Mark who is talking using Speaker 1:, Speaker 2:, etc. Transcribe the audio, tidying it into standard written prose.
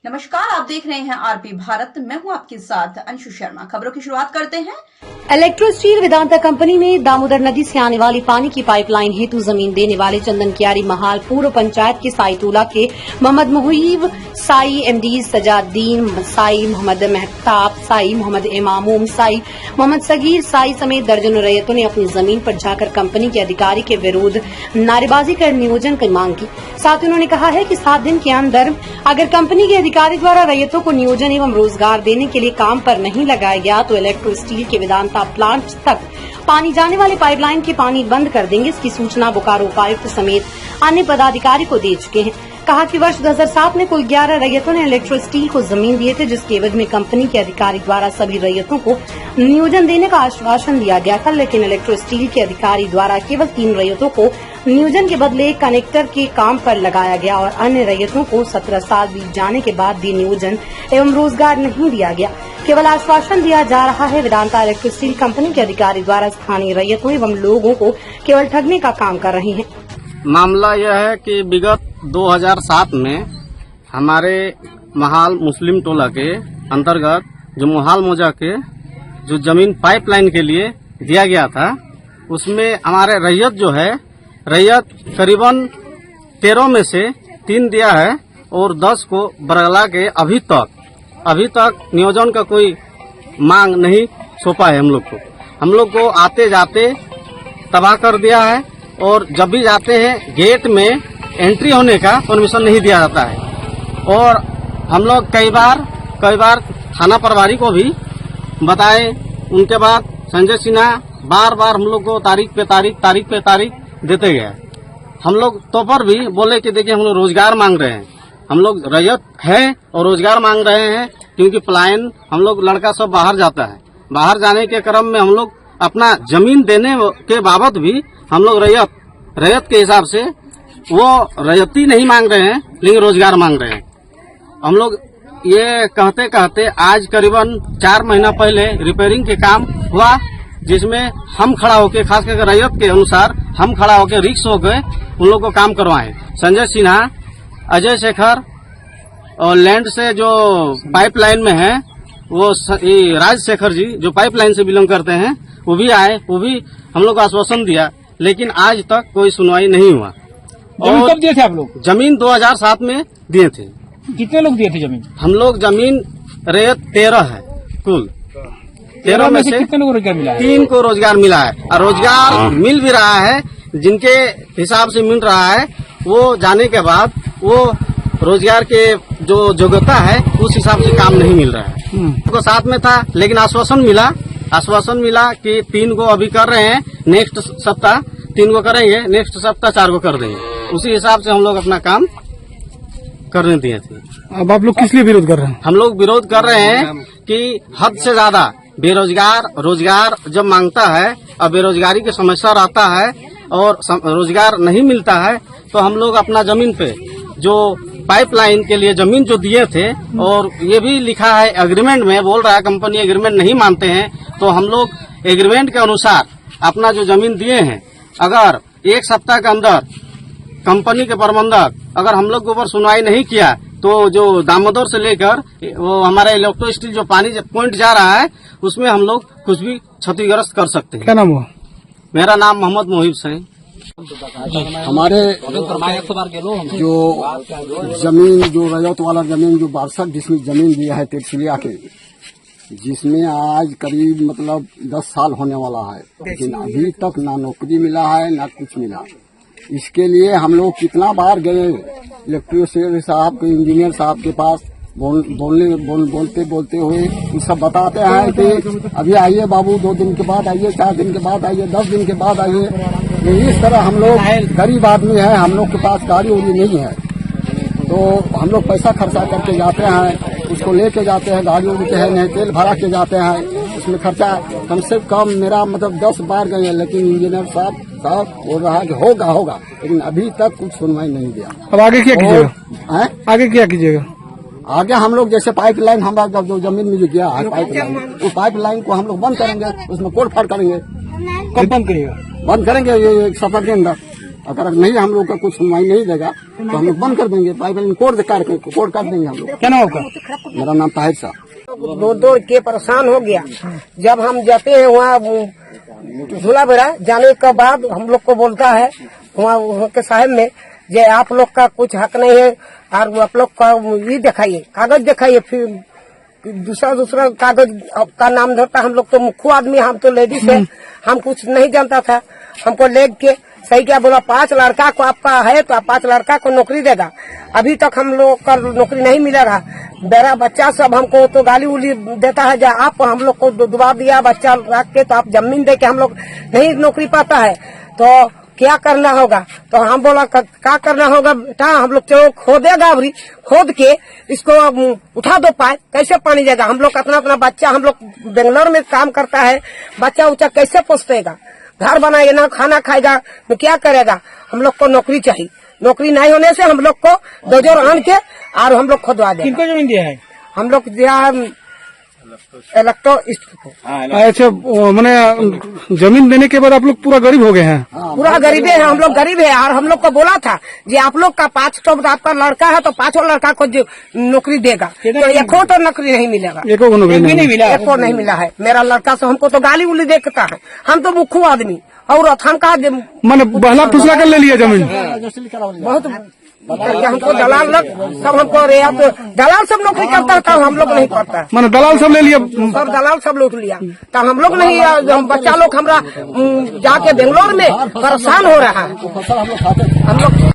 Speaker 1: नमस्कार, आप देख रहे हैं आरपी भारत। मैं हूं आपके साथ अंशु शर्मा। खबरों की शुरुआत करते हैं।
Speaker 2: इलेक्ट्रो स्टील वेदांता कंपनी ने दामोदर नदी से आने वाली पानी की पाइपलाइन हेतु जमीन देने वाले चंदन कियारी महाल पूर्व पंचायत के साई टोला के मोहम्मद मुहीब साई, एमडी सजादीन साई, मोहम्मद महताब साई, मोहम्मद इमामूम साई, मोहम्मद सगीर साई समेत दर्जनों रैयतों ने अपनी जमीन पर जाकर कंपनी के अधिकारी के विरोध नारेबाजी कर नियोजन की मांग की। साथ ही उन्होंने कहा है कि 7 दिन के अंदर अगर कंपनी के अधिकारी द्वारा रैयतों को नियोजन एवं रोजगार देने के लिए काम पर नहीं लगाया गया तो इलेक्ट्रो स्टील के वेदांता प्लांट तक पानी जाने वाले पाइपलाइन के पानी बंद कर देंगे। इसकी सूचना बोकारो उपायुक्त समेत अन्य पदाधिकारी को दे चुके हैं। कहा कि वर्ष 2007 में कुल 11 रैयतों ने इलेक्ट्रो स्टील को जमीन दिए थे, जिसके एवज में कंपनी के अधिकारी द्वारा सभी रैयतों को नियोजन देने का आश्वासन दिया गया था, लेकिन इलेक्ट्रो स्टील के अधिकारी द्वारा केवल 3 रैयतों को नियोजन के बदले कनेक्टर के काम पर लगाया गया और अन्य रैयतों को 17 साल बीत जाने के बाद भी नियोजन एवं रोजगार नहीं दिया गया। केवल आश्वासन दिया जा रहा है। वेदांता इलेक्ट्रो स्टील कंपनी के अधिकारी द्वारा स्थानीय रैयतों एवं लोगों को केवल ठगने का काम कर रहे हैं।
Speaker 3: मामला यह है कि विगत 2007 में हमारे महाल मुस्लिम टोला के अंतर्गत जो मोहाल मोजा के जो जमीन पाइपलाइन के लिए दिया गया था, उसमें हमारे रैयत जो है, रैयत करीबन 13 में से 3 दिया है और 10 को बरगला के अभी तक नियोजन का कोई मांग नहीं सौंपा है। हम लोग को आते जाते तबाह कर दिया है और जब भी जाते हैं गेट में एंट्री होने का परमिशन नहीं दिया जाता है। और हम लोग कई बार थाना प्रभारी को भी बताए, उनके बाद संजय सिन्हा बार हम लोग को तारीख पे तारीख देते गए। हम लोग तो पर भी बोले कि देखिए हम लोग रोजगार मांग रहे हैं, हम लोग रैयत है और रोजगार मांग रहे हैं, क्योंकि पलायन हम लोग लड़का सब बाहर जाता है। बाहर जाने के क्रम में हम लोग अपना जमीन देने के बाबत भी हम लोग रैयत के हिसाब से वो रैयती नहीं मांग रहे हैं, लेकिन रोजगार मांग रहे हैं। हम लोग ये कहते आज करीबन 4 महीना पहले रिपेयरिंग के काम हुआ, जिसमें हम खड़ा होके, खास करके रैयत के अनुसार हम खड़ा होके रिक्स हो गए उन लोग को काम करवाएं। संजय सिन्हा, अजय शेखर और लैंड से जो पाइपलाइन में है वो राजशेखर जी जो पाइपलाइन से बिलोंग करते हैं, वो भी आए, वो भी हम लोग को आश्वासन दिया, लेकिन आज तक कोई सुनवाई नहीं हुआ।
Speaker 4: जमीन कब दिए थे आप लोग?
Speaker 3: जमीन 2007 में दिए थे।
Speaker 4: कितने लोग दिए थे जमीन? हम
Speaker 3: लोग जमीन रैयत 13 है कुल। 13 में से
Speaker 4: कितने लोगों को रोजगार मिला है?
Speaker 3: 3 को रोजगार मिला है और रोजगार मिल भी रहा है। जिनके हिसाब से मिल रहा है वो जाने के बाद वो रोजगार के जो योग्यता है उस हिसाब से काम नहीं मिल रहा है। तो साथ में था, लेकिन आश्वासन मिला कि 3 को अभी कर रहे हैं, नेक्स्ट सप्ताह 3 को करेंगे, नेक्स्ट सप्ताह 4 को कर देंगे। उसी हिसाब से हम लोग अपना काम करने दिए थे।
Speaker 4: अब आप लोग किस लिए विरोध कर रहे हैं?
Speaker 3: हम लोग विरोध कर रहे हैं कि हद से ज्यादा बेरोजगार रोजगार जब मांगता है और बेरोजगारी की समस्या रहता है और रोजगार नहीं मिलता है, तो हम लोग अपना जमीन पे जो पाइपलाइन के लिए जमीन जो दिए थे, और ये भी लिखा है एग्रीमेंट में, बोल रहा है कंपनी एग्रीमेंट नहीं मानते हैं, तो हम लोग एग्रीमेंट के अनुसार अपना जो जमीन दिए हैं, अगर 1 सप्ताह के अंदर कंपनी के प्रबंधक अगर हम लोग के ऊपर सुनवाई नहीं किया तो जो दामोदर से लेकर वो हमारा इलेक्ट्रो स्टील जो पानी पॉइंट जा रहा है उसमें हम लोग कुछ भी क्षतिग्रस्त कर सकते हैं।
Speaker 4: क्या नाम हुआ?
Speaker 3: मेरा नाम मोहम्मद मुहीब है।
Speaker 5: हमारे जो जमीन जो रैयत वाला जमीन जो 62 डिसमिल जमीन दिया है तेरसिलिया के, जिसमें आज करीब 10 साल होने वाला है, लेकिन अभी तक ना नौकरी मिला है ना कुछ मिला। इसके लिए हम लोग कितना बार गए इलेक्ट्रिसिटी साहब के, इंजीनियर साहब के पास, बोलते हुए ये सब बताते हैं कि अभी आइए बाबू, 2 दिन के बाद आइए, 4 दिन के बाद आइए, 10 दिन के बाद आइए। इस तरह हम लोग गरीब आदमी है, हम लोग के पास गाड़ी उड़ी नहीं है, तो हम लोग पैसा खर्चा करके जाते हैं, उसको लेके जाते हैं, गाड़ी उड़ते हैं, नहीं तेल भरा के जाते हैं। उसमें खर्चा कम से कम मेरा 10 बार गए हैं, लेकिन इंजीनियर साहब बोल रहा है कि होगा, लेकिन अभी तक कुछ सुनवाई नहीं दिया।
Speaker 4: अब आगे क्या कीजिएगा? आगे क्या कीजिएगा?
Speaker 5: आगे हम लोग जैसे पाइपलाइन हमारा जो जमीन में जो गया है पाइपलाइन, उस पाइपलाइन को हम लोग बंद करेंगे, उसमें कोड़ फाड़ करेंगे।
Speaker 4: कब बंद करिएगा?
Speaker 5: बंद करेंगे ये 1 सप्ताह के अंदर। अगर नहीं हम लोग का कुछ सुनवाई नहीं देगा तो हम लोग बंद कर देंगे, पाइपलाइन कोड कर देंगे हम लोग।
Speaker 4: क्या नाम आपका?
Speaker 5: मेरा नाम ताहिर साहब।
Speaker 6: दो दो के परेशान हो गया। जब हम जाते हैं वहाँ झूला बेड़ा जाने के बाद हम लोग को बोलता है वहाँ के साहब में जे आप लोग का कुछ हक नहीं है और आप लोग का ये दिखाइए, कागज दिखाइए। फिर दूसरा कागज का नाम धरता। हम लोग तो मुख्य आदमी, हम तो लेडीज है, हम कुछ नहीं जानता था। हमको लेग के सही क्या बोला 5 लड़का को आपका है तो आप 5 लड़का को नौकरी देगा। अभी तक हम लोग का नौकरी नहीं मिलेगा। मेरा बच्चा सब हमको तो गाली उली देता है, जब आप हम लोग को दुबा दिया बच्चा रख के तो आप जमीन दे के हम लोग नहीं नौकरी पाता है तो क्या करना होगा। तो हम बोला क्या करना होगा बेटा, हम लोग चलो खोदेगा, अभी खोद के इसको उठा दो पाइप, कैसे पानी जाएगा। हम लोग अपना बच्चा, हम लोग बेंगलोर में काम करता है, बच्चा उच्चा कैसे पोसतेगा, घर बनाएगा ना, खाना खाएगा तो क्या करेगा। हम लोग को नौकरी चाहिए। नौकरी नहीं होने से हम लोग को डोजर आन के और हम लोग खुदवा दें।
Speaker 4: किनको जमीन दिया है?
Speaker 6: हम लोग दिया है इलेक्ट्रो को।
Speaker 4: अच्छा, मैंने जमीन देने के बाद आप लोग पूरा गरीब हो गए हैं?
Speaker 6: पूरा गरीबे है, हम लोग गरीब है। और हम लोग को बोला था जी आप लोग का 5 तो आपका लड़का है तो 5 लड़का को जो नौकरी देगा तो एक तो नौकरी नहीं मिलेगा।
Speaker 4: एक नौकरी नहीं मिला?
Speaker 6: एक नहीं मिला है। मेरा लड़का से हमको तो गाली उली देखता है। हम तो मुख्य आदमी और हम कहा
Speaker 4: मैंने बहला फुसला कर ले लिया जमीन।
Speaker 6: बहुत हमको दलाल लोग सब हमको रियायत, दलाल सब नौकरी करता था, हम लोग नहीं करता।
Speaker 4: मैंने दलाल सब ले लिया?
Speaker 6: सब दलाल सब लूट लिया। तो हम लोग नहीं, बच्चा लोग हमरा जाके बेंगलोर में परेशान हो रहा है।
Speaker 5: फसल हम लोग खाते
Speaker 6: हम लोग